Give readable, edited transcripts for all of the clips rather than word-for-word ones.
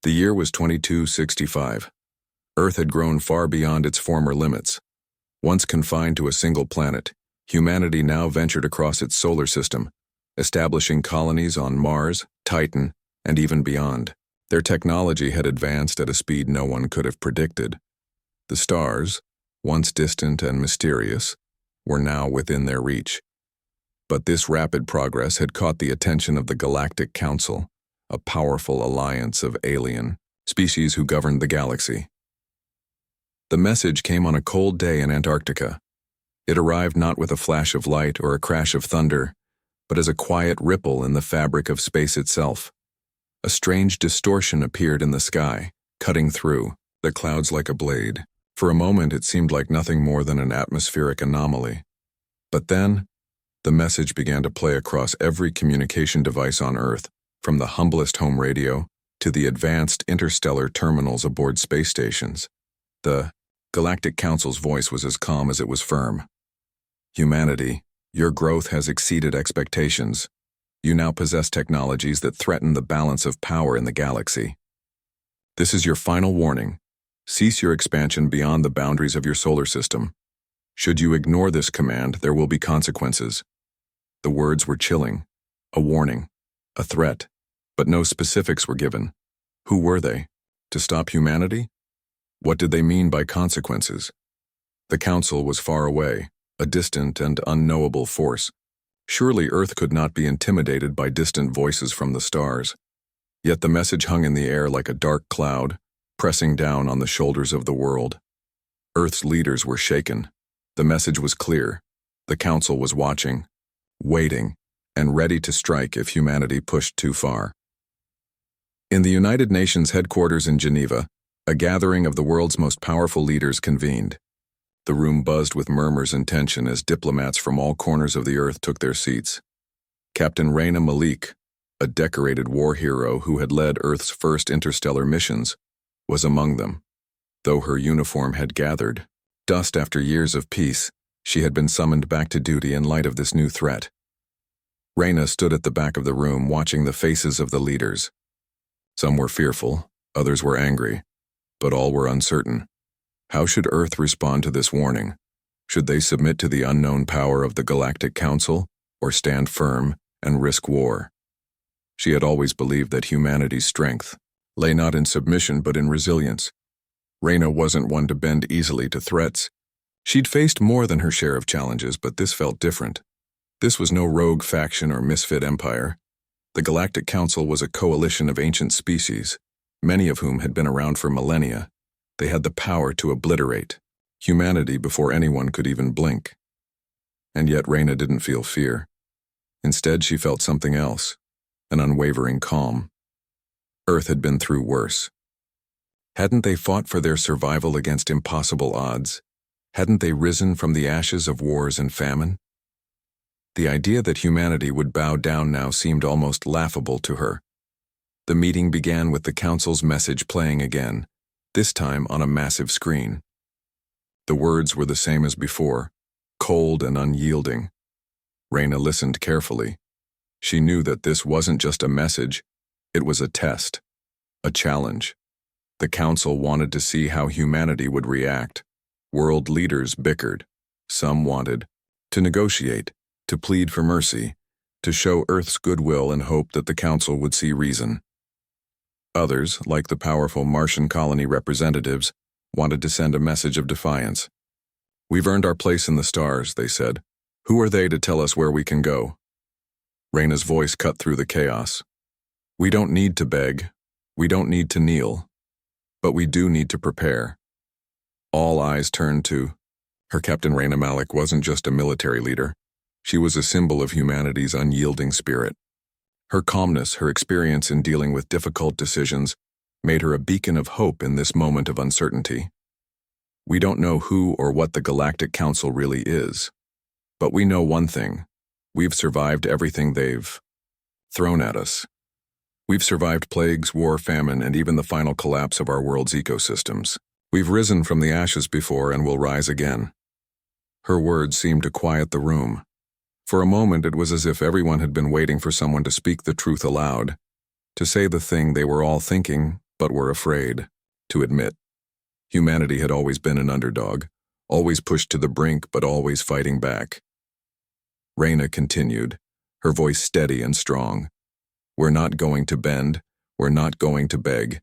The year was 2265. Earth had grown far beyond its former limits. Once confined to a single planet, humanity now ventured across its solar system, establishing colonies on Mars, Titan, and even beyond. Their technology had advanced at a speed no one could have predicted. The stars, once distant and mysterious, were now within their reach. But this rapid progress had caught the attention of the Galactic Council, a powerful alliance of alien species who governed the galaxy. The message came on a cold day in Antarctica. It arrived not with a flash of light or a crash of thunder, but as a quiet ripple in the fabric of space itself. A strange distortion appeared in the sky, cutting through the clouds like a blade. For a moment it seemed like nothing more than an atmospheric anomaly. But then, the message began to play across every communication device on Earth, from the humblest home radio to the advanced interstellar terminals aboard space stations. The Galactic Council's voice was as calm as it was firm. Humanity, your growth has exceeded expectations. You now possess technologies that threaten the balance of power in the galaxy. This is your final warning. Cease your expansion beyond the boundaries of your solar system. Should you ignore this command, there will be consequences. The words were chilling. A warning. A threat. But no specifics were given. Who were they? To stop humanity? What did they mean by consequences? The Council was far away, a distant and unknowable force. Surely Earth could not be intimidated by distant voices from the stars. Yet the message hung in the air like a dark cloud, pressing down on the shoulders of the world. Earth's leaders were shaken. The message was clear. The Council was watching, waiting, and ready to strike if humanity pushed too far. In the United Nations headquarters in Geneva, a gathering of the world's most powerful leaders convened. The room buzzed with murmurs and tension as diplomats from all corners of the Earth took their seats. Captain Raina Malik, a decorated war hero who had led Earth's first interstellar missions, was among them. Though her uniform had gathered dust after years of peace, she had been summoned back to duty in light of this new threat. Raina stood at the back of the room watching the faces of the leaders. Some were fearful, others were angry, but all were uncertain. How should Earth respond to this warning? Should they submit to the unknown power of the Galactic Council, or stand firm and risk war? She had always believed that humanity's strength lay not in submission but in resilience. Raina wasn't one to bend easily to threats. She'd faced more than her share of challenges, but this felt different. This was no rogue faction or misfit empire. The Galactic Council was a coalition of ancient species, many of whom had been around for millennia. They had the power to obliterate humanity before anyone could even blink. And yet Raina didn't feel fear. Instead, she felt something else, an unwavering calm. Earth had been through worse. Hadn't they fought for their survival against impossible odds? Hadn't they risen from the ashes of wars and famine? The idea that humanity would bow down now seemed almost laughable to her. The meeting began with the Council's message playing again, this time on a massive screen. The words were the same as before, cold and unyielding. Raina listened carefully. She knew that this wasn't just a message, it was a test, a challenge. The Council wanted to see how humanity would react. World leaders bickered. Some wanted to negotiate, to plead for mercy, to show Earth's goodwill and hope that the Council would see reason. Others, like the powerful Martian colony representatives, wanted to send a message of defiance. "We've earned our place in the stars," they said. "Who are they to tell us where we can go?" Raina's voice cut through the chaos. "We don't need to beg. We don't need to kneel. But we do need to prepare." All eyes turned to her. Captain Raina Malik wasn't just a military leader. She was a symbol of humanity's unyielding spirit. Her calmness, her experience in dealing with difficult decisions, made her a beacon of hope in this moment of uncertainty. We don't know who or what the Galactic Council really is. But we know one thing. We've survived everything they've thrown at us. We've survived plagues, war, famine, and even the final collapse of our world's ecosystems. We've risen from the ashes before and will rise again. Her words seemed to quiet the room. For a moment it was as if everyone had been waiting for someone to speak the truth aloud, to say the thing they were all thinking but were afraid to admit. Humanity had always been an underdog, always pushed to the brink but always fighting back. Reyna continued, her voice steady and strong. We're not going to bend, we're not going to beg,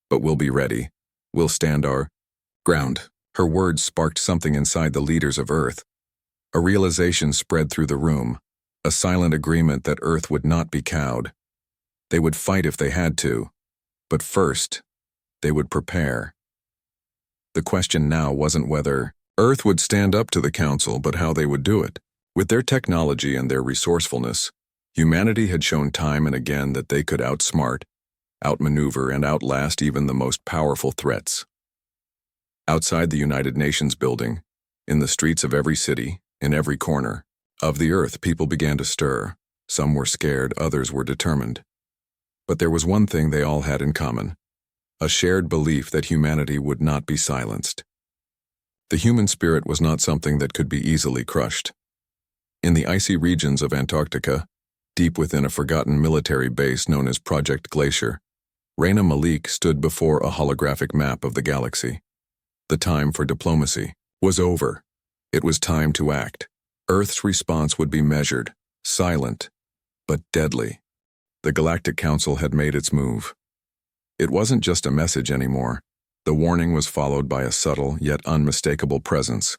but we'll be ready. We'll stand our ground. Her words sparked something inside the leaders of Earth. A realization spread through the room, a silent agreement that Earth would not be cowed. They would fight if they had to, but first, they would prepare. The question now wasn't whether Earth would stand up to the Council, but how they would do it. With their technology and their resourcefulness, humanity had shown time and again that they could outsmart, outmaneuver, and outlast even the most powerful threats. Outside the United Nations building, in the streets of every city, in every corner of the Earth, people began to stir. Some were scared, others were determined. But there was one thing they all had in common, a shared belief that humanity would not be silenced. The human spirit was not something that could be easily crushed. In the icy regions of Antarctica, deep within a forgotten military base known as Project Glacier, Reyna Malik stood before a holographic map of the galaxy. The time for diplomacy was over. It was time to act. Earth's response would be measured, silent, but deadly. The Galactic Council had made its move. It wasn't just a message anymore. The warning was followed by a subtle yet unmistakable presence.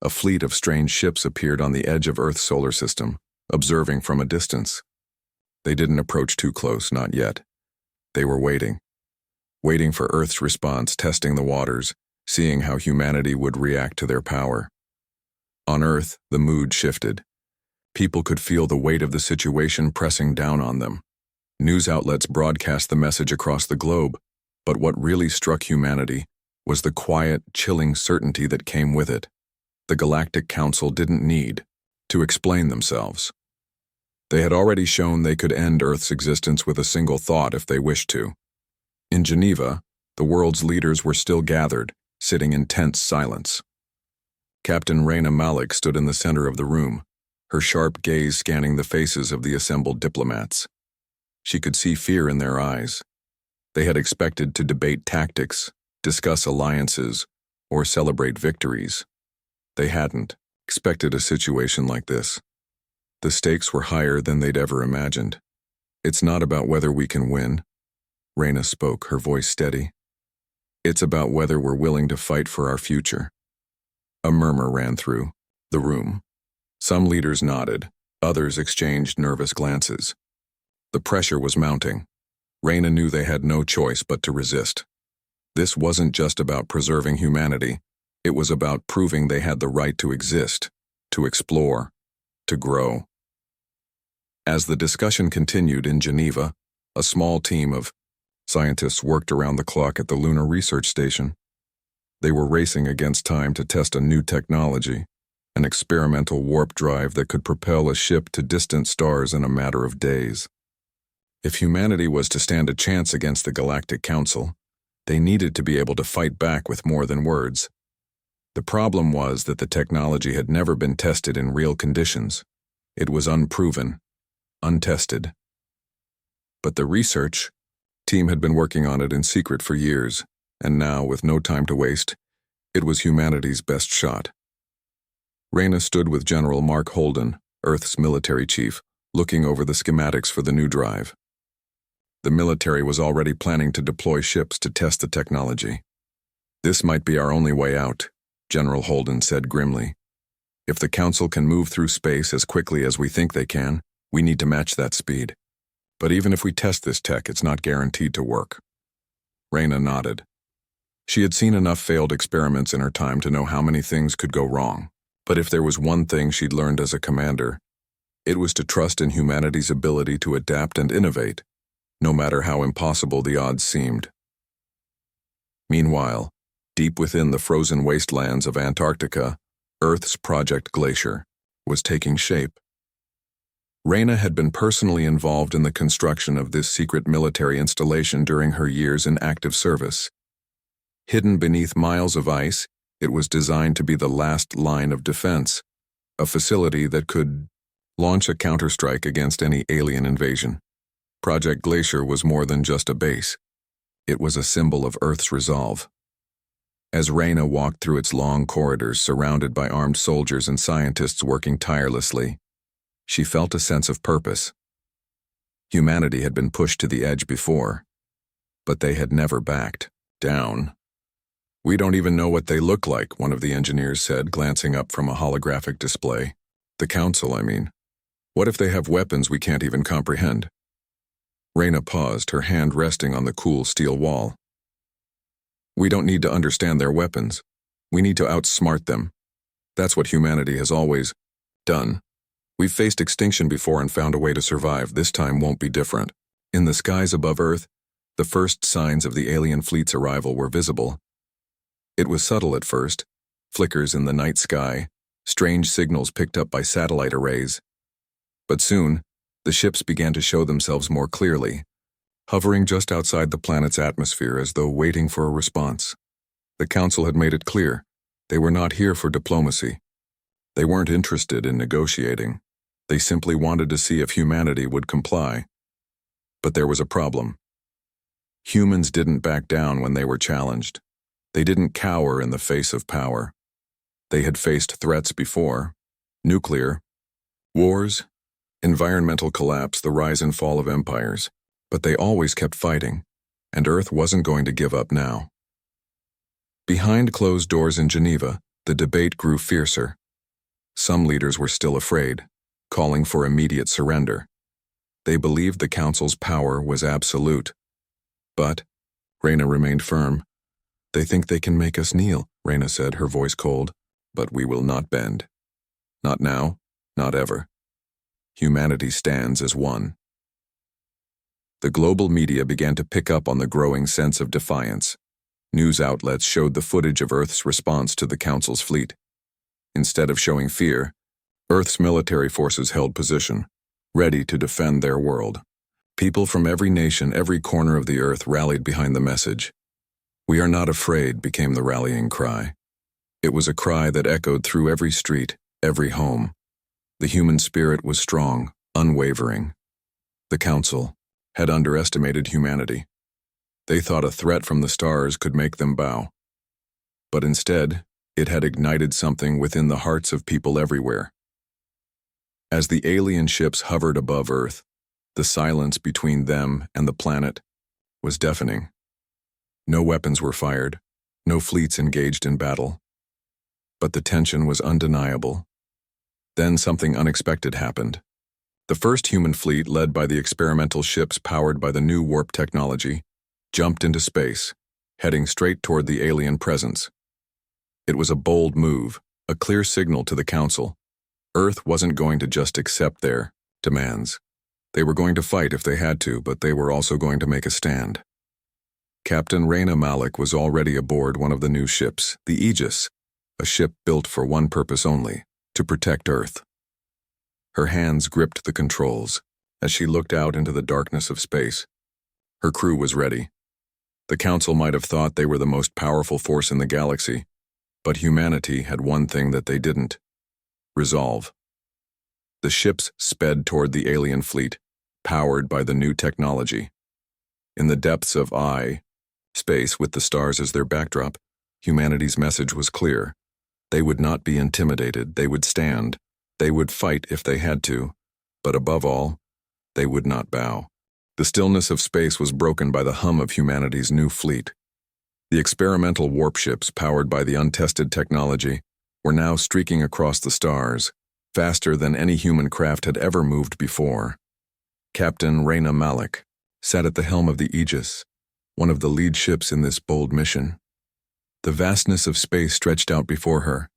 A fleet of strange ships appeared on the edge of Earth's solar system, observing from a distance. They didn't approach too close, not yet. They were waiting for Earth's response, testing the waters, seeing how humanity would react to their power. On Earth, the mood shifted. People could feel the weight of the situation pressing down on them. News outlets broadcast the message across the globe, but what really struck humanity was the quiet, chilling certainty that came with it. The Galactic Council didn't need to explain themselves. They had already shown they could end Earth's existence with a single thought if they wished to. In Geneva, the world's leaders were still gathered, sitting in tense silence. Captain Reyna Malik stood in the center of the room, her sharp gaze scanning the faces of the assembled diplomats. She could see fear in their eyes. They had expected to debate tactics, discuss alliances, or celebrate victories. They hadn't expected a situation like this. The stakes were higher than they'd ever imagined. It's not about whether we can win, Reyna spoke, her voice steady. It's about whether we're willing to fight for our future. A murmur ran through the room. Some leaders nodded, others exchanged nervous glances. The pressure was mounting. Reyna knew they had no choice but to resist. This wasn't just about preserving humanity. It was about proving they had the right to exist, to explore, to grow. As the discussion continued in Geneva, a small team of scientists worked around the clock at the Lunar Research Station. They were racing against time to test a new technology, an experimental warp drive that could propel a ship to distant stars in a matter of days. If humanity was to stand a chance against the Galactic Council, they needed to be able to fight back with more than words. The problem was that the technology had never been tested in real conditions. It was unproven, untested. But the research team had been working on it in secret for years, and now, with no time to waste, it was humanity's best shot. Reyna stood with General Mark Holden, Earth's military chief, looking over the schematics for the new drive. The military was already planning to deploy ships to test the technology. This might be our only way out, General Holden said grimly. If the Council can move through space as quickly as we think they can, we need to match that speed. But even if we test this tech, it's not guaranteed to work. Reyna nodded. She had seen enough failed experiments in her time to know how many things could go wrong. But if there was one thing she'd learned as a commander, it was to trust in humanity's ability to adapt and innovate, no matter how impossible the odds seemed. Meanwhile, deep within the frozen wastelands of Antarctica, Earth's Project Glacier was taking shape. Reyna had been personally involved in the construction of this secret military installation during her years in active service. Hidden beneath miles of ice, it was designed to be the last line of defense, a facility that could launch a counterstrike against any alien invasion. Project Glacier was more than just a base. It was a symbol of Earth's resolve. As Reyna walked through its long corridors surrounded by armed soldiers and scientists working tirelessly, she felt a sense of purpose. Humanity had been pushed to the edge before, but they had never backed down. "We don't even know what they look like," one of the engineers said, glancing up from a holographic display. "The Council, I mean. What if they have weapons we can't even comprehend?" Reyna paused, her hand resting on the cool steel wall. "We don't need to understand their weapons. We need to outsmart them. That's what humanity has always done. We've faced extinction before and found a way to survive. This time won't be different." In the skies above Earth, the first signs of the alien fleet's arrival were visible. It was subtle at first, flickers in the night sky, strange signals picked up by satellite arrays. But soon, the ships began to show themselves more clearly, hovering just outside the planet's atmosphere as though waiting for a response. The Council had made it clear they were not here for diplomacy. They weren't interested in negotiating. They simply wanted to see if humanity would comply. But there was a problem. Humans didn't back down when they were challenged. They didn't cower in the face of power. They had faced threats before: nuclear, wars, environmental collapse, the rise and fall of empires. But they always kept fighting, and Earth wasn't going to give up now. Behind closed doors in Geneva, the debate grew fiercer. Some leaders were still afraid, calling for immediate surrender. They believed the Council's power was absolute. But Reyna remained firm. "They think they can make us kneel," Reyna said, her voice cold. "But we will not bend. Not now, not ever. Humanity stands as one." The global media began to pick up on the growing sense of defiance. News outlets showed the footage of Earth's response to the Council's fleet. Instead of showing fear, Earth's military forces held position, ready to defend their world. People from every nation, every corner of the Earth rallied behind the message. "We are not afraid," became the rallying cry. It was a cry that echoed through every street, every home. The human spirit was strong, unwavering. The Council had underestimated humanity. They thought a threat from the stars could make them bow. But instead, it had ignited something within the hearts of people everywhere. As the alien ships hovered above Earth, the silence between them and the planet was deafening. No weapons were fired, no fleets engaged in battle. But the tension was undeniable. Then something unexpected happened. The first human fleet, led by the experimental ships powered by the new warp technology, jumped into space, heading straight toward the alien presence. It was a bold move, a clear signal to the Council. Earth wasn't going to just accept their demands. They were going to fight if they had to, but they were also going to make a stand. Captain Reyna Malik was already aboard one of the new ships, the Aegis, a ship built for one purpose only: to protect Earth. Her hands gripped the controls as she looked out into the darkness of space. Her crew was ready. The Council might have thought they were the most powerful force in the galaxy, but humanity had one thing that they didn't: resolve. The ships sped toward the alien fleet, powered by the new technology. In the depths of space with the stars as their backdrop, humanity's message was clear. They would not be intimidated, they would stand. They would fight if they had to, but above all, they would not bow. The stillness of space was broken by the hum of humanity's new fleet. The experimental warp ships, powered by the untested technology, were now streaking across the stars, faster than any human craft had ever moved before. Captain Reyna Malik sat at the helm of the Aegis, one of the lead ships in this bold mission. The vastness of space stretched out before her,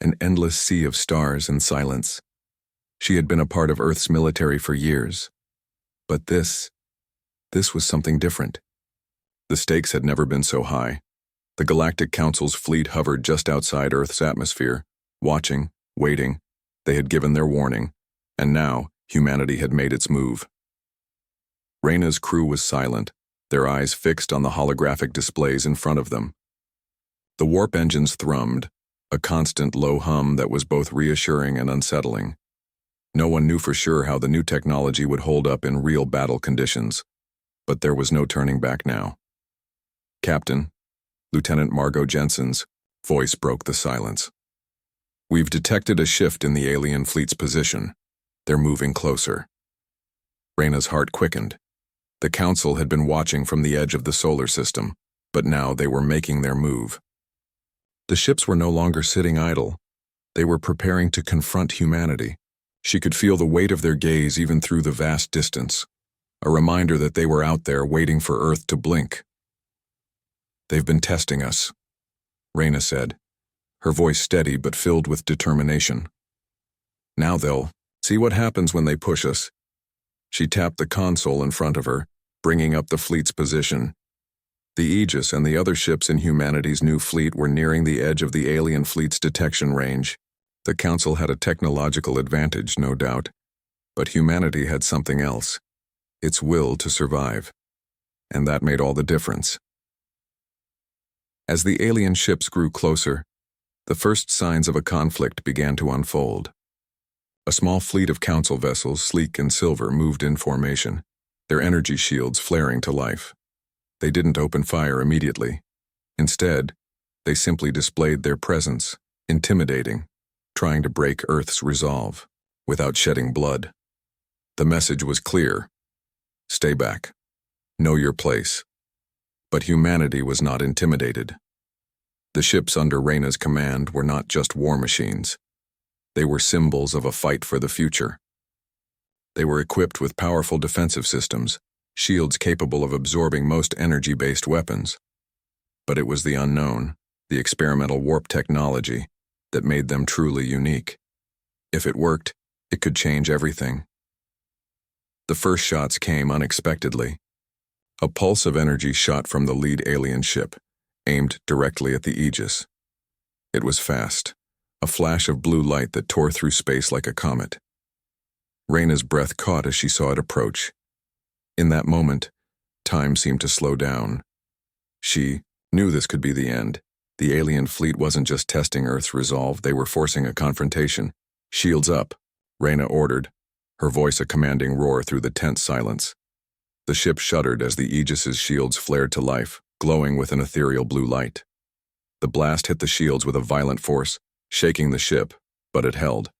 an endless sea of stars and silence. She had been a part of Earth's military for years. But this was something different. The stakes had never been so high. The Galactic Council's fleet hovered just outside Earth's atmosphere, watching, waiting. They had given their warning, and now humanity had made its move. Reyna's crew was silent, their eyes fixed on the holographic displays in front of them. The warp engines thrummed, a constant low hum that was both reassuring and unsettling. No one knew for sure how the new technology would hold up in real battle conditions, but there was no turning back now. Captain, Lieutenant Margot Jensen's voice broke the silence. We've detected a shift in the alien fleet's position. They're moving closer. Reyna's heart quickened. The Council had been watching from the edge of the solar system, but now they were making their move. The ships were no longer sitting idle. They were preparing to confront humanity. She could feel the weight of their gaze even through the vast distance, a reminder that they were out there waiting for Earth to blink. They've been testing us, Reyna said, her voice steady but filled with determination. Now they'll see what happens when they push us. She tapped the console in front of her, bringing up the fleet's position. The Aegis and the other ships in humanity's new fleet were nearing the edge of the alien fleet's detection range. The Council had a technological advantage, no doubt, but humanity had something else, its will to survive, and that made all the difference. As the alien ships grew closer, the first signs of a conflict began to unfold. A small fleet of Council vessels, sleek and silver, moved in formation, their energy shields flaring to life. They didn't open fire immediately. Instead, they simply displayed their presence, intimidating, trying to break Earth's resolve, without shedding blood. The message was clear. Stay back. Know your place. But humanity was not intimidated. The ships under Reyna's command were not just war machines. They were symbols of a fight for the future. They were equipped with powerful defensive systems, shields capable of absorbing most energy-based weapons. But it was the unknown, the experimental warp technology, that made them truly unique. If it worked, it could change everything. The first shots came unexpectedly. A pulse of energy shot from the lead alien ship, aimed directly at the Aegis. It was fast, a flash of blue light that tore through space like a comet. Reyna's breath caught as she saw it approach. In that moment, time seemed to slow down. She knew this could be the end. The alien fleet wasn't just testing Earth's resolve, they were forcing a confrontation. Shields up, Reyna ordered, her voice a commanding roar through the tense silence. The ship shuddered as the Aegis's shields flared to life, glowing with an ethereal blue light. The blast hit the shields with a violent force, shaking the ship, but it held.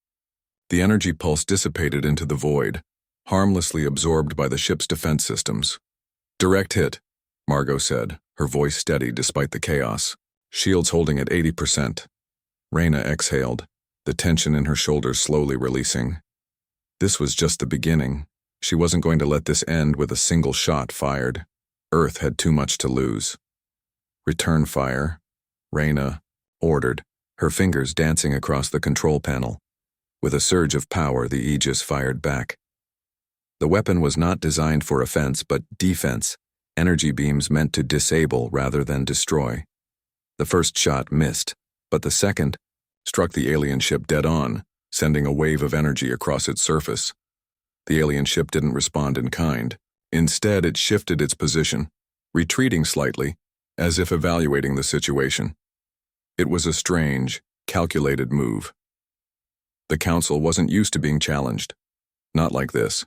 The energy pulse dissipated into the void, harmlessly absorbed by the ship's defense systems. Direct hit, Margot said, her voice steady despite the chaos. Shields holding at 80%. Reyna exhaled, the tension in her shoulders slowly releasing. This was just the beginning. She wasn't going to let this end with a single shot fired. Earth had too much to lose. Return fire, Reyna ordered, her fingers dancing across the control panel. With a surge of power, the Aegis fired back. The weapon was not designed for offense but defense, energy beams meant to disable rather than destroy. The first shot missed, but the second struck the alien ship dead on, sending a wave of energy across its surface. The alien ship didn't respond in kind. Instead, it shifted its position, retreating slightly, as if evaluating the situation. It was a strange, calculated move. The Council wasn't used to being challenged. Not like this.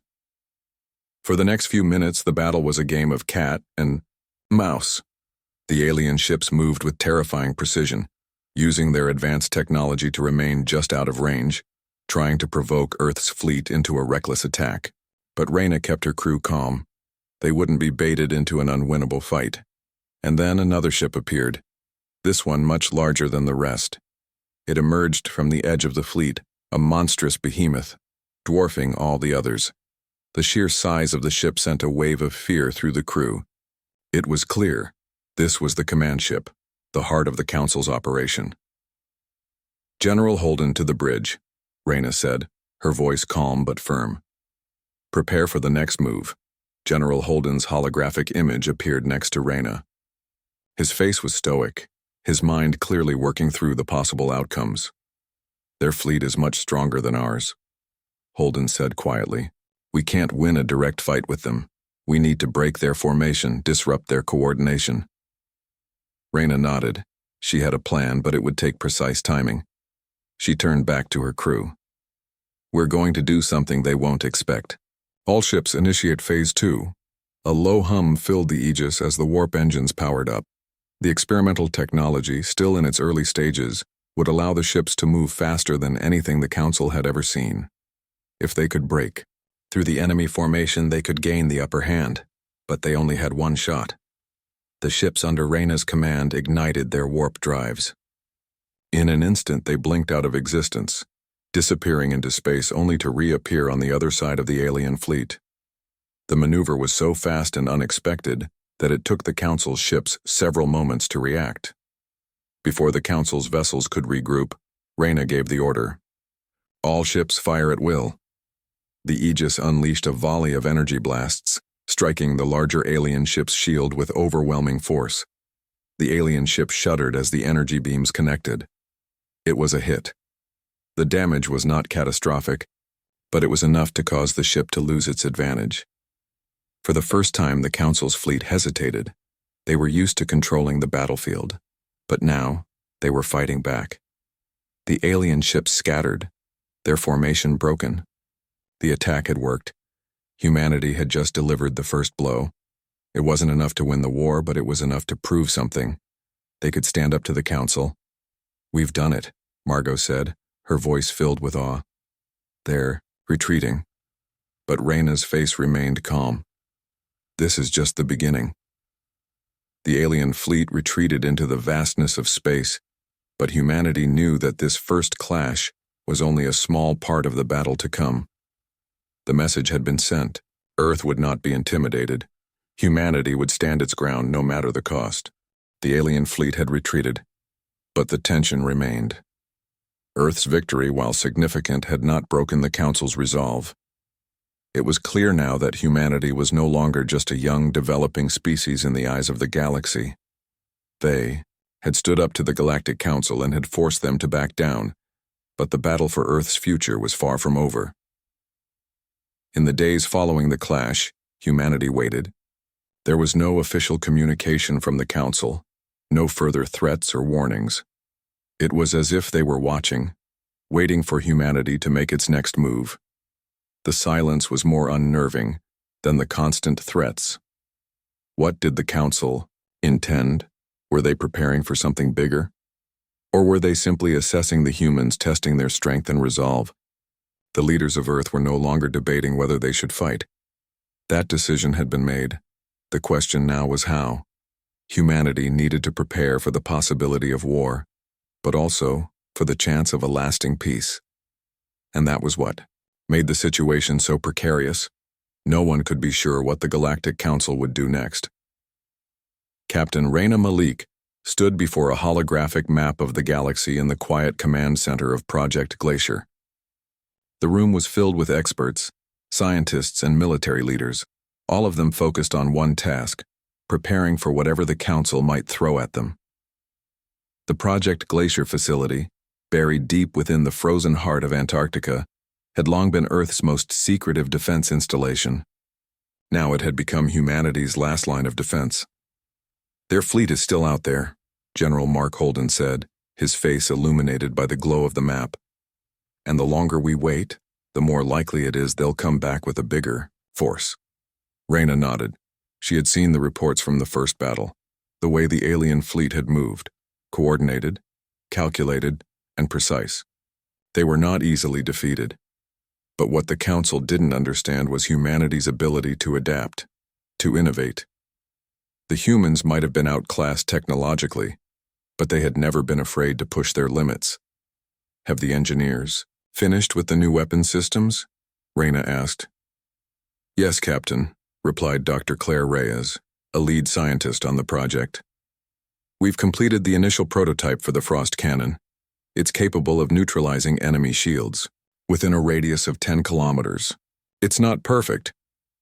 For the next few minutes, the battle was a game of cat and mouse. The alien ships moved with terrifying precision, using their advanced technology to remain just out of range, trying to provoke Earth's fleet into a reckless attack. But Reyna kept her crew calm. They wouldn't be baited into an unwinnable fight. And then another ship appeared, this one much larger than the rest. It emerged from the edge of the fleet, a monstrous behemoth, dwarfing all the others. The sheer size of the ship sent a wave of fear through the crew. It was clear. This was the command ship, the heart of the Council's operation. General Holden to the bridge, Reyna said, her voice calm but firm. Prepare for the next move. General Holden's holographic image appeared next to Reyna. His face was stoic, his mind clearly working through the possible outcomes. Their fleet is much stronger than ours, Holden said quietly. We can't win a direct fight with them. We need to break their formation, disrupt their coordination. Reyna nodded. She had a plan, but it would take precise timing. She turned back to her crew. We're going to do something they won't expect. All ships initiate Phase 2. A low hum filled the Aegis as the warp engines powered up. The experimental technology, still in its early stages, would allow the ships to move faster than anything the Council had ever seen. If they could break through the enemy formation, they could gain the upper hand, but they only had one shot. The ships under Reyna's command ignited their warp drives. In an instant, they blinked out of existence, disappearing into space only to reappear on the other side of the alien fleet. The maneuver was so fast and unexpected that it took the Council's ships several moments to react. Before the Council's vessels could regroup, Reyna gave the order. All ships fire at will. The Aegis unleashed a volley of energy blasts, striking the larger alien ship's shield with overwhelming force. The alien ship shuddered as the energy beams connected. It was a hit. The damage was not catastrophic, but it was enough to cause the ship to lose its advantage. For the first time, the Council's fleet hesitated. They were used to controlling the battlefield, but now they were fighting back. The alien ships scattered, their formation broken. The attack had worked. Humanity had just delivered the first blow. It wasn't enough to win the war, but it was enough to prove something. They could stand up to the Council. "We've done it," Margot said, her voice filled with awe. "They're retreating." But Reyna's face remained calm. "This is just the beginning." The alien fleet retreated into the vastness of space, but humanity knew that this first clash was only a small part of the battle to come. The message had been sent. Earth would not be intimidated. Humanity would stand its ground no matter the cost. The alien fleet had retreated, but the tension remained. Earth's victory, while significant, had not broken the Council's resolve. It was clear now that humanity was no longer just a young, developing species in the eyes of the galaxy. They had stood up to the Galactic Council and had forced them to back down, but the battle for Earth's future was far from over. In the days following the clash, humanity waited. There was no official communication from the Council, no further threats or warnings. It was as if they were watching, waiting for humanity to make its next move. The silence was more unnerving than the constant threats. What did the Council intend? Were they preparing for something bigger? Or were they simply assessing the humans, testing their strength and resolve? The leaders of Earth were no longer debating whether they should fight. That decision had been made. The question now was how. Humanity needed to prepare for the possibility of war, but also for the chance of a lasting peace. And that was what made the situation so precarious. No one could be sure what the Galactic Council would do next. Captain Reyna Malik stood before a holographic map of the galaxy in the quiet command center of Project Glacier. The room was filled with experts, scientists, and military leaders, all of them focused on one task, preparing for whatever the Council might throw at them. The Project Glacier facility, buried deep within the frozen heart of Antarctica, had long been Earth's most secretive defense installation. Now it had become humanity's last line of defense. "Their fleet is still out there," General Mark Holden said, his face illuminated by the glow of the map. "And the longer we wait, the more likely it is they'll come back with a bigger force." Reyna nodded. She had seen the reports from the first battle, the way the alien fleet had moved, coordinated, calculated, and precise. They were not easily defeated. But what the Council didn't understand was humanity's ability to adapt, to innovate. The humans might have been outclassed technologically, but they had never been afraid to push their limits. "Have the engineers finished with the new weapon systems?" Reyna asked. "Yes, Captain," replied Dr. Claire Reyes, a lead scientist on the project. "We've completed the initial prototype for the Frost Cannon. It's capable of neutralizing enemy shields within a radius of 10 kilometers. It's not perfect,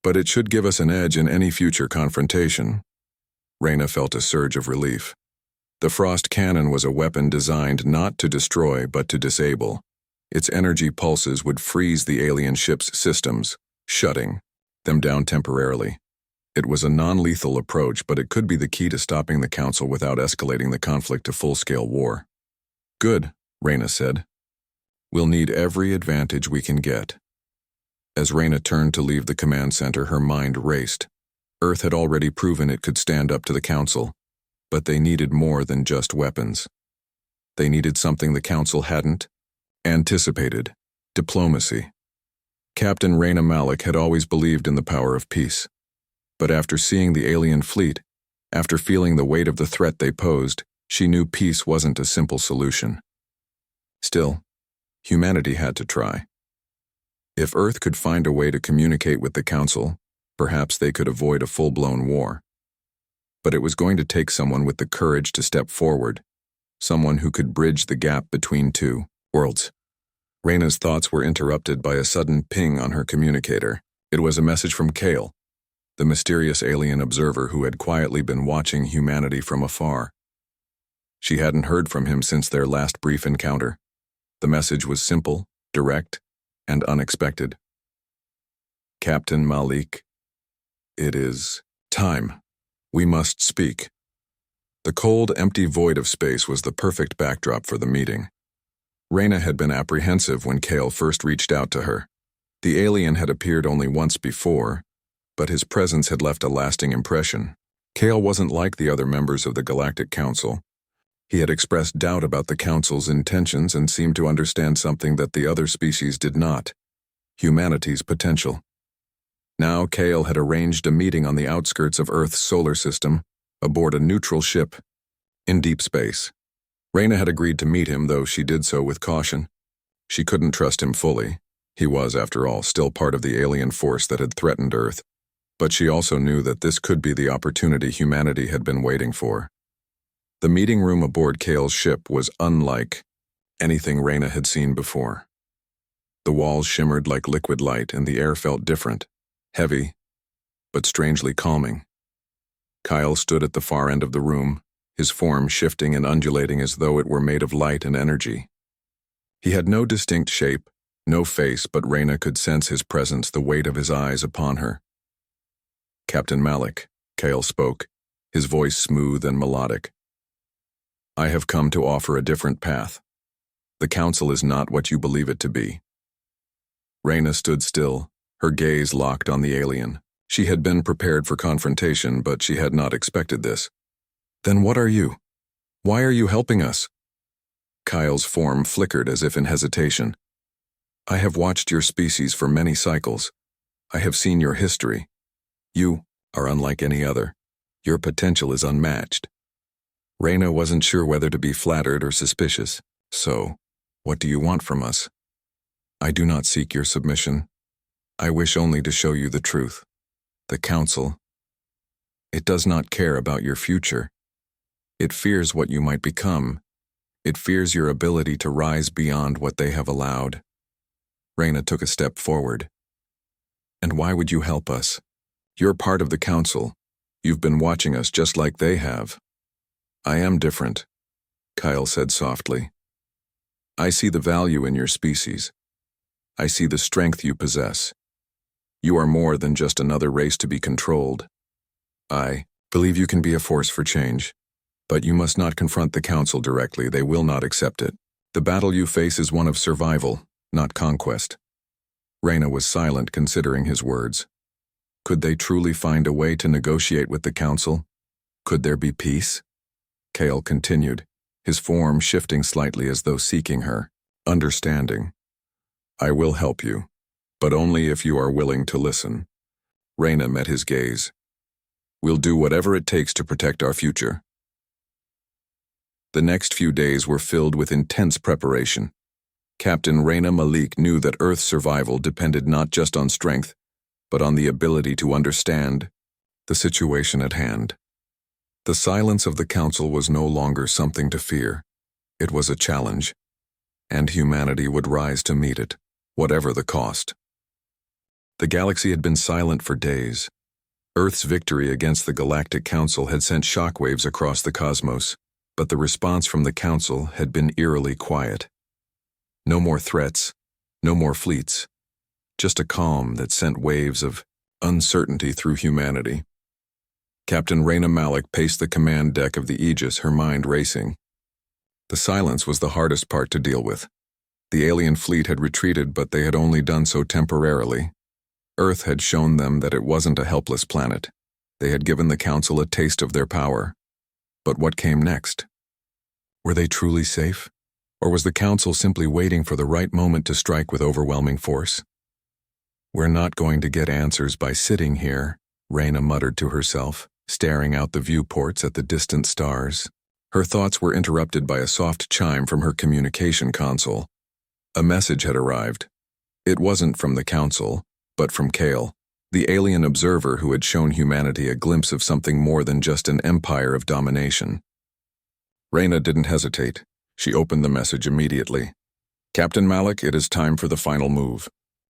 but it should give us an edge in any future confrontation." Reyna felt a surge of relief. The Frost Cannon was a weapon designed not to destroy but to disable. Its energy pulses would freeze the alien ship's systems, shutting them down temporarily. It was a non-lethal approach, but it could be the key to stopping the Council without escalating the conflict to full-scale war. "Good," Reyna said. "We'll need every advantage we can get." As Reyna turned to leave the command center, her mind raced. Earth had already proven it could stand up to the Council, But they needed more than just weapons. They needed something the Council hadn't anticipated: diplomacy. Captain Rayna Malik had always believed in the power of peace. But after seeing the alien fleet, after feeling the weight of the threat they posed, she knew peace wasn't a simple solution. Still, humanity had to try. If Earth could find a way to communicate with the Council, perhaps they could avoid a full-blown war. But it was going to take someone with the courage to step forward, someone who could bridge the gap between two worlds. Rayna's thoughts were interrupted by a sudden ping on her communicator. It was a message from Kale, the mysterious alien observer who had quietly been watching humanity from afar. She hadn't heard from him since their last brief encounter. The message was simple, direct, and unexpected. Captain Malik, it is time. We must speak. The cold, empty void of space was the perfect backdrop for the meeting. Rayna had been apprehensive when Kale first reached out to her. The alien had appeared only once before, but his presence had left a lasting impression. Kale wasn't like the other members of the Galactic Council. He had expressed doubt about the Council's intentions and seemed to understand something that the other species did not: humanity's potential. Now Kale had arranged a meeting on the outskirts of Earth's solar system, aboard a neutral ship, in deep space. Rayna had agreed to meet him, though she did so with caution. She couldn't trust him fully. He was, after all, still part of the alien force that had threatened Earth. But she also knew that this could be the opportunity humanity had been waiting for. The meeting room aboard Kale's ship was unlike anything Rayna had seen before. The walls shimmered like liquid light, and the air felt different, heavy, but strangely calming. Kyle stood at the far end of the room, his form shifting and undulating as though it were made of light and energy. He had no distinct shape, no face, but Rayna could sense his presence, the weight of his eyes upon her. Captain Malik, Kale spoke, his voice smooth and melodic. I have come to offer a different path. The Council is not what you believe it to be. Rayna stood still, her gaze locked on the alien. She had been prepared for confrontation, but she had not expected this. Then what are you? Why are you helping us? Kyle's form flickered as if in hesitation. I have watched your species for many cycles. I have seen your history. You are unlike any other. Your potential is unmatched. Rayna wasn't sure whether to be flattered or suspicious. So, what do you want from us? I do not seek your submission. I wish only to show you the truth. The Council, it does not care about your future. It fears what you might become. It fears your ability to rise beyond what they have allowed. Rayna took a step forward. And why would you help us? You're part of the Council. You've been watching us just like they have. I am different, Kyle said softly. I see the value in your species. I see the strength you possess. You are more than just another race to be controlled. I believe you can be a force for change. But you must not confront the Council directly. They will not accept it. The battle you face is one of survival, not conquest. Rayna was silent, considering his words. Could they truly find a way to negotiate with the Council? Could there be peace? Kale continued, his form shifting slightly as though seeking her understanding. I will help you, but only if you are willing to listen. Rayna met his gaze. We'll do whatever it takes to protect our future. The next few days were filled with intense preparation. Captain Rayna Malik knew that Earth's survival depended not just on strength, but on the ability to understand the situation at hand. The silence of the Council was no longer something to fear. It was a challenge, and humanity would rise to meet it, whatever the cost. The galaxy had been silent for days. Earth's victory against the Galactic Council had sent shockwaves across the cosmos, but the response from the Council had been eerily quiet. No more threats, no more fleets, just a calm that sent waves of uncertainty through humanity. Captain Rayna Malik paced the command deck of the Aegis, her mind racing. The silence was the hardest part to deal with. The alien fleet had retreated, but they had only done so temporarily. Earth had shown them that it wasn't a helpless planet. They had given the Council a taste of their power. But what came next? Were they truly safe? Or was the Council simply waiting for the right moment to strike with overwhelming force? "We're not going to get answers by sitting here," Reyna muttered to herself, staring out the viewports at the distant stars. Her thoughts were interrupted by a soft chime from her communication console. A message had arrived. It wasn't from the Council, but from Kale, the alien observer who had shown humanity a glimpse of something more than just an empire of domination. Reyna didn't hesitate. She opened the message immediately. "Captain Malik, it is time for the final move.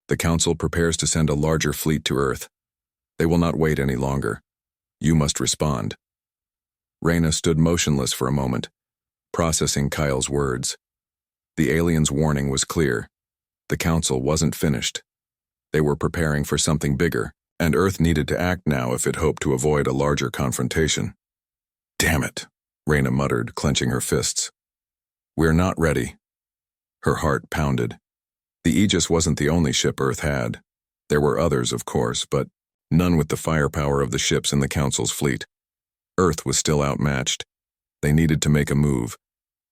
The Council prepares to send a larger fleet to Earth. They will not wait any longer. You must respond." Reyna stood motionless for a moment, processing Kyle's words. The alien's warning was clear. The Council wasn't finished. They were preparing for something bigger, and Earth needed to act now if it hoped to avoid a larger confrontation. "Damn it," Reyna muttered, clenching her fists. "We're not ready." Her heart pounded. The Aegis wasn't the only ship Earth had. There were others, of course, but none with the firepower of the ships in the Council's fleet. Earth was still outmatched. They needed to make a move,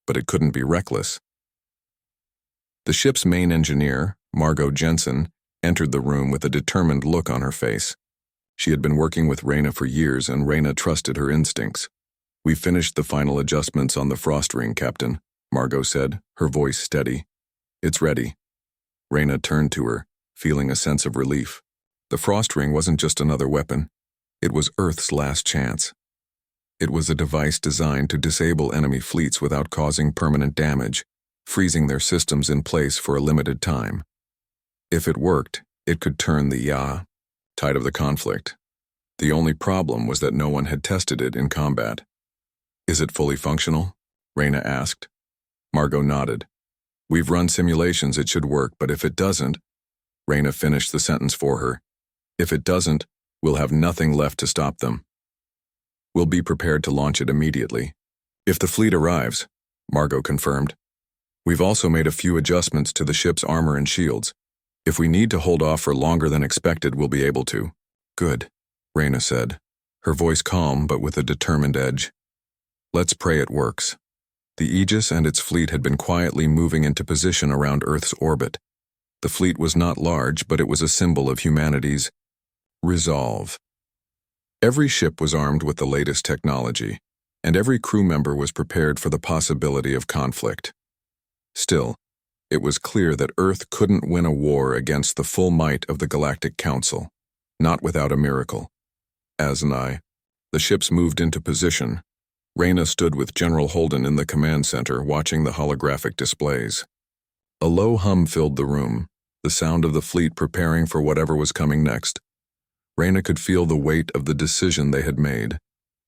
but it couldn't be reckless. The ship's main engineer, Margot Jensen, entered the room with a determined look on her face. She had been working with Reyna for years, and Reyna trusted her instincts. "We finished the final adjustments on the frost ring, Captain," Margot said, her voice steady. "It's ready." Reyna turned to her, feeling a sense of relief. The frost ring wasn't just another weapon. It was Earth's last chance. It was a device designed to disable enemy fleets without causing permanent damage, freezing their systems in place for a limited time. If it worked, it could turn the tide of the conflict. The only problem was that no one had tested it in combat. "Is it fully functional?" Reyna asked. Margot nodded. "We've run simulations, it should work, but if it doesn't..." Reyna finished the sentence for her. "If it doesn't, we'll have nothing left to stop them. We'll be prepared to launch it immediately." "If the fleet arrives," Margot confirmed. "We've also made a few adjustments to the ship's armor and shields. If we need to hold off for longer than expected, we'll be able to." "Good," Reyna said, her voice calm but with a determined edge. "Let's pray it works." The Aegis and its fleet had been quietly moving into position around Earth's orbit. The fleet was not large, but it was a symbol of humanity's resolve. Every ship was armed with the latest technology, and every crew member was prepared for the possibility of conflict. Still, it was clear that Earth couldn't win a war against the full might of the Galactic Council, not without a miracle. The ships moved into position. Reyna stood with General Holden in the command center, watching the holographic displays. A low hum filled the room, the sound of the fleet preparing for whatever was coming next. Reyna could feel the weight of the decision they had made.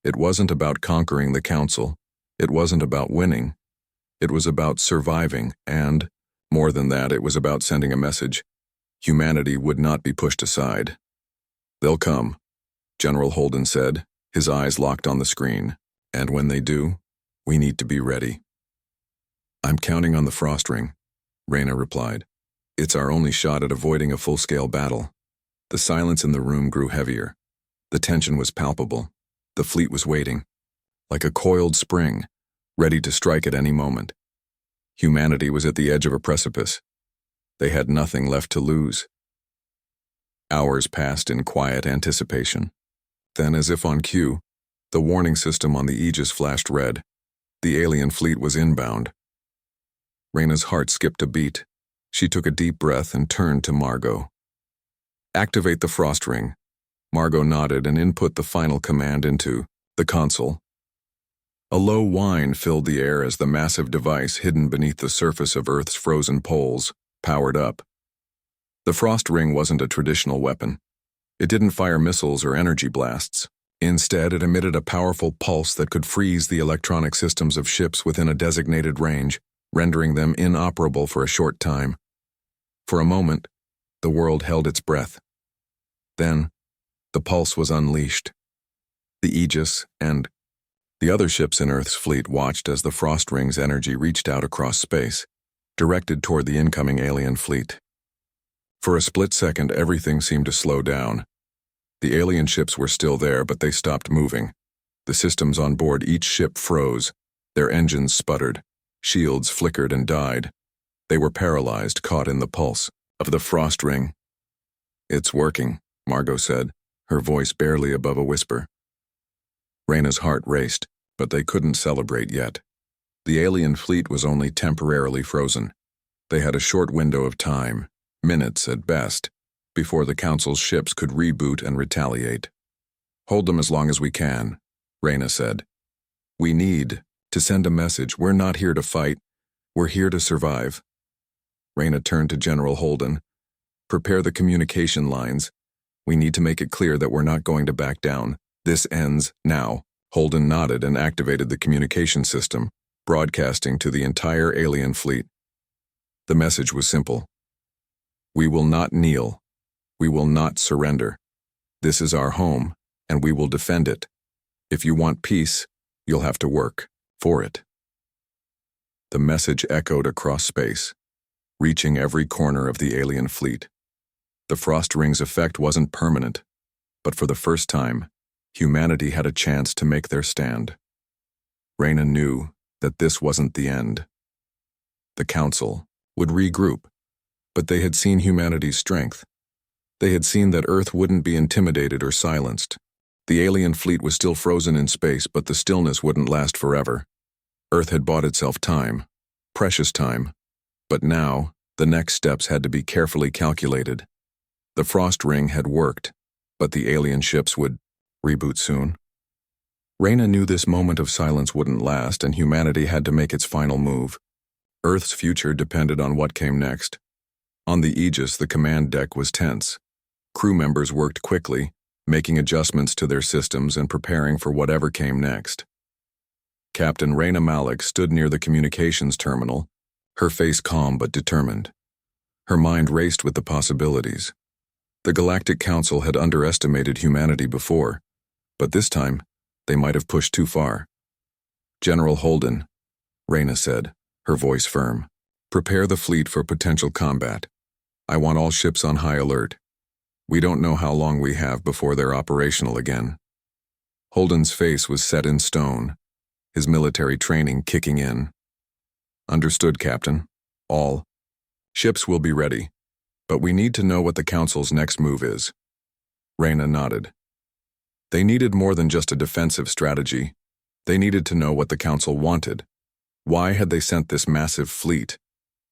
It wasn't about conquering the Council. It wasn't about winning. It was about surviving, and, more than that, it was about sending a message. Humanity would not be pushed aside. "They'll come," General Holden said, his eyes locked on the screen. "And when they do, we need to be ready." "I'm counting on the frost ring," Reyna replied. "It's our only shot at avoiding a full-scale battle." The silence in the room grew heavier. The tension was palpable. The fleet was waiting, like a coiled spring, ready to strike at any moment. Humanity was at the edge of a precipice. They had nothing left to lose. Hours passed in quiet anticipation. Then, as if on cue, the warning system on the Aegis flashed red. The alien fleet was inbound. Reyna's heart skipped a beat. She took a deep breath and turned to Margot. "Activate the frost ring." Margot nodded and input the final command into the console. A low whine filled the air as the massive device hidden beneath the surface of Earth's frozen poles powered up. The frost ring wasn't a traditional weapon. It didn't fire missiles or energy blasts. Instead, it emitted a powerful pulse that could freeze the electronic systems of ships within a designated range, rendering them inoperable for a short time. For a moment, the world held its breath. Then, the pulse was unleashed. The Aegis and the other ships in Earth's fleet watched as the frost ring's energy reached out across space, directed toward the incoming alien fleet. For a split second, everything seemed to slow down. The alien ships were still there, but they stopped moving. The systems on board each ship froze. Their engines sputtered. Shields flickered and died. They were paralyzed, caught in the pulse of the frost ring. "It's working," Margot said, her voice barely above a whisper. Reyna's heart raced, but they couldn't celebrate yet. The alien fleet was only temporarily frozen. They had a short window of time, minutes at best, before the Council's ships could reboot and retaliate. "Hold them as long as we can," Reyna said. "We need to send a message. We're not here to fight. We're here to survive." Reyna turned to General Holden. "Prepare the communication lines. We need to make it clear that we're not going to back down. This ends now." Holden nodded and activated the communication system, broadcasting to the entire alien fleet. The message was simple. "We will not kneel. We will not surrender. This is our home, and we will defend it. If you want peace, you'll have to work for it." The message echoed across space, reaching every corner of the alien fleet. The frost ring's effect wasn't permanent, but for the first time, humanity had a chance to make their stand. Reyna knew that this wasn't the end. The Council would regroup, but they had seen humanity's strength. They had seen that Earth wouldn't be intimidated or silenced. The alien fleet was still frozen in space, but the stillness wouldn't last forever. Earth had bought itself time, precious time, but now the next steps had to be carefully calculated. The frost ring had worked, but the alien ships would reboot soon. Reyna knew this moment of silence wouldn't last, and humanity had to make its final move. Earth's future depended on what came next. On the Aegis, the command deck was tense. Crew members worked quickly, making adjustments to their systems and preparing for whatever came next. Captain Reyna Malik stood near the communications terminal, her face calm but determined. Her mind raced with the possibilities. The Galactic Council had underestimated humanity before, but this time, they might have pushed too far. "General Holden," Reyna said, her voice firm, "prepare the fleet for potential combat. I want all ships on high alert. We don't know how long we have before they're operational again." Holden's face was set in stone, his military training kicking in. "Understood, Captain. All ships will be ready, but we need to know what the Council's next move is." Reyna nodded. They needed more than just a defensive strategy. They needed to know what the Council wanted. Why had they sent this massive fleet?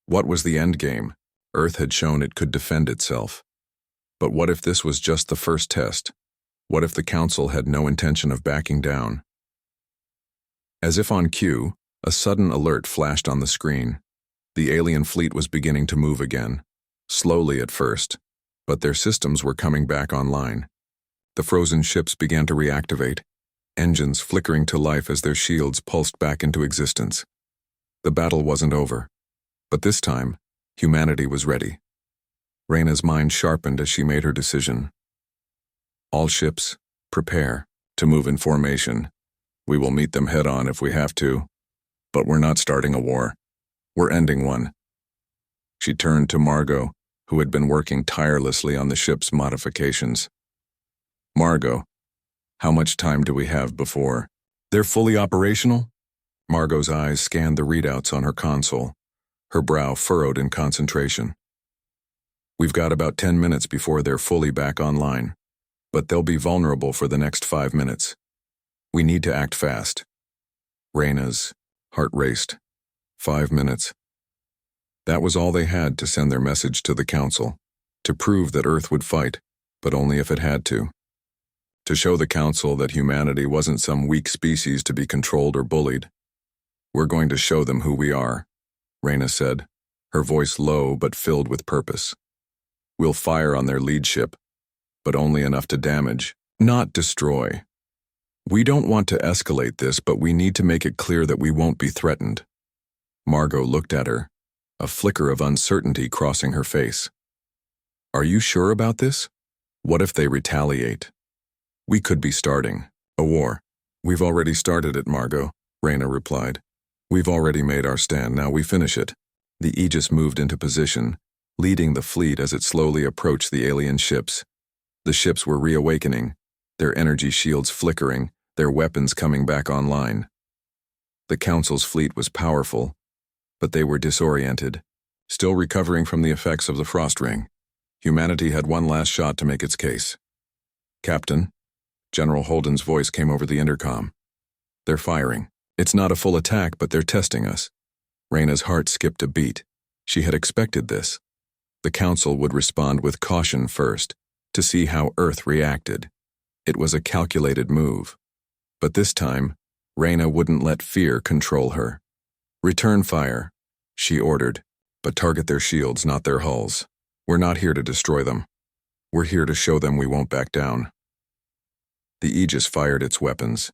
What was the endgame? Earth had shown it could defend itself. But what if this was just the first test? What if the Council had no intention of backing down? As if on cue, a sudden alert flashed on the screen. The alien fleet was beginning to move again, slowly at first, but their systems were coming back online. The frozen ships began to reactivate, engines flickering to life as their shields pulsed back into existence. The battle wasn't over, but this time, humanity was ready. Reyna's mind sharpened as she made her decision. "All ships, prepare to move in formation. We will meet them head-on if we have to, but we're not starting a war. We're ending one." She turned to Margot, who had been working tirelessly on the ship's modifications. "Margot, how much time do we have before they're fully operational?" Margot's eyes scanned the readouts on her console, her brow furrowed in concentration. "We've got about 10 minutes before they're fully back online, but they'll be vulnerable for the next 5 minutes. We need to act fast." Reyna's heart raced. 5 minutes. That was all they had to send their message to the Council, to prove that Earth would fight, but only if it had to. To show the Council that humanity wasn't some weak species to be controlled or bullied. "We're going to show them who we are," Reyna said, her voice low but filled with purpose. "We'll fire on their lead ship, but only enough to damage, not destroy. We don't want to escalate this, but we need to make it clear that we won't be threatened." Margot looked at her, a flicker of uncertainty crossing her face. "Are you sure about this? What if they retaliate? We could be starting a war." "We've already started it, Margot," Reyna replied. "We've already made our stand, now we finish it." The Aegis moved into position, leading the fleet as it slowly approached the alien ships. The ships were reawakening, their energy shields flickering, their weapons coming back online. The Council's fleet was powerful, but they were disoriented, still recovering from the effects of the frost ring. Humanity had one last shot to make its case. "Captain," General Holden's voice came over the intercom. "They're firing. It's not a full attack, but they're testing us." Reyna's heart skipped a beat. She had expected this. The Council would respond with caution first, to see how Earth reacted. It was a calculated move. But this time, Reyna wouldn't let fear control her. "Return fire," she ordered, "but target their shields, not their hulls. We're not here to destroy them. We're here to show them we won't back down." The Aegis fired its weapons,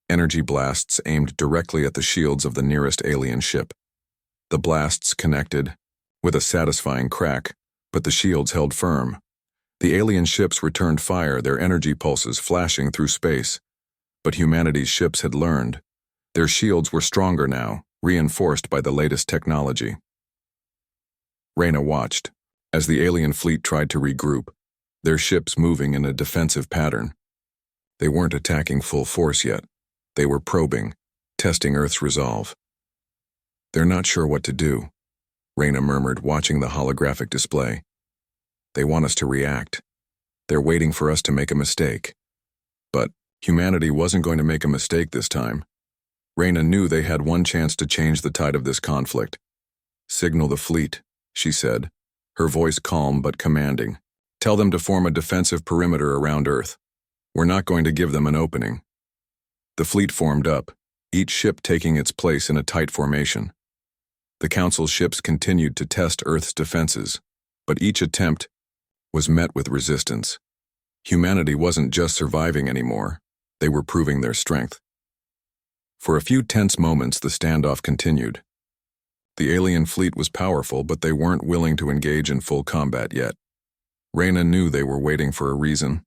energy blasts aimed directly at the shields of the nearest alien ship. The blasts connected, with a satisfying crack, but the shields held firm. The alien ships returned fire, their energy pulses flashing through space. But humanity's ships had learned. Their shields were stronger now, reinforced by the latest technology. Reyna watched, as the alien fleet tried to regroup, their ships moving in a defensive pattern. They weren't attacking full force yet. They were probing, testing Earth's resolve. "They're not sure what to do," Reyna murmured, watching the holographic display. "They want us to react. They're waiting for us to make a mistake." But humanity wasn't going to make a mistake this time. Reyna knew they had one chance to change the tide of this conflict. "Signal the fleet," she said, her voice calm but commanding. "Tell them to form a defensive perimeter around Earth. We're not going to give them an opening." The fleet formed up, each ship taking its place in a tight formation. The Council's ships continued to test Earth's defenses, but each attempt was met with resistance. Humanity wasn't just surviving anymore, they were proving their strength. For a few tense moments, the standoff continued. The alien fleet was powerful, but they weren't willing to engage in full combat yet. Reyna knew they were waiting for a reason.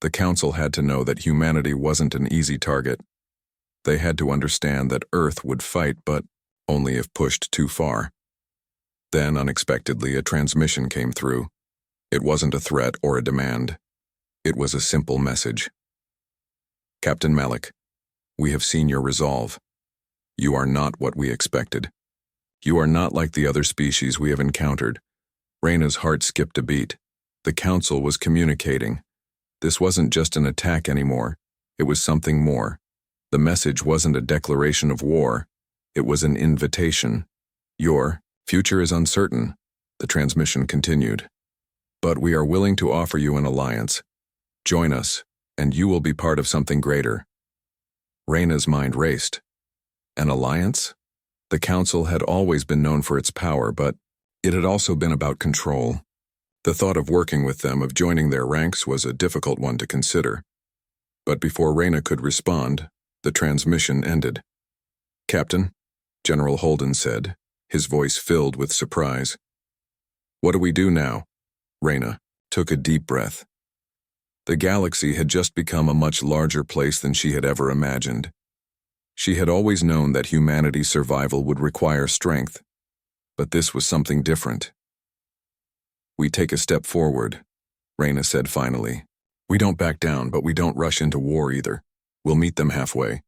The Council had to know that humanity wasn't an easy target. They had to understand that Earth would fight, but only if pushed too far. Then, unexpectedly, a transmission came through. It wasn't a threat or a demand. It was a simple message. "Captain Malik, we have seen your resolve. You are not what we expected. You are not like the other species we have encountered." Reyna's heart skipped a beat. The Council was communicating. This wasn't just an attack anymore. It was something more. The message wasn't a declaration of war. It was an invitation. "Your future is uncertain," the transmission continued. "But we are willing to offer you an alliance. Join us, and you will be part of something greater." Reyna's mind raced. An alliance? The Council had always been known for its power, but it had also been about control. The thought of working with them, of joining their ranks, was a difficult one to consider. But before Reyna could respond, the transmission ended. "Captain," General Holden said, his voice filled with surprise. "What do we do now?" Reyna took a deep breath. The galaxy had just become a much larger place than she had ever imagined. She had always known that humanity's survival would require strength, but this was something different. "We take a step forward," Reyna said finally. "We don't back down, but we don't rush into war either. We'll meet them halfway."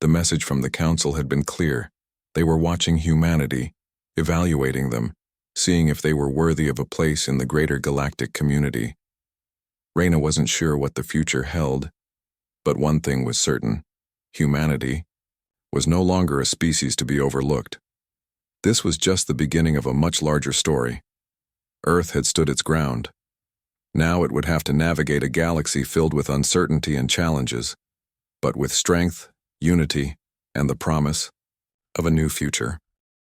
The message from the Council had been clear. They were watching humanity, evaluating them, seeing if they were worthy of a place in the greater galactic community. Reyna wasn't sure what the future held, but one thing was certain: humanity was no longer a species to be overlooked. This was just the beginning of a much larger story. Earth had stood its ground. Now it would have to navigate a galaxy filled with uncertainty and challenges, but with strength, unity, and the promise of a new future.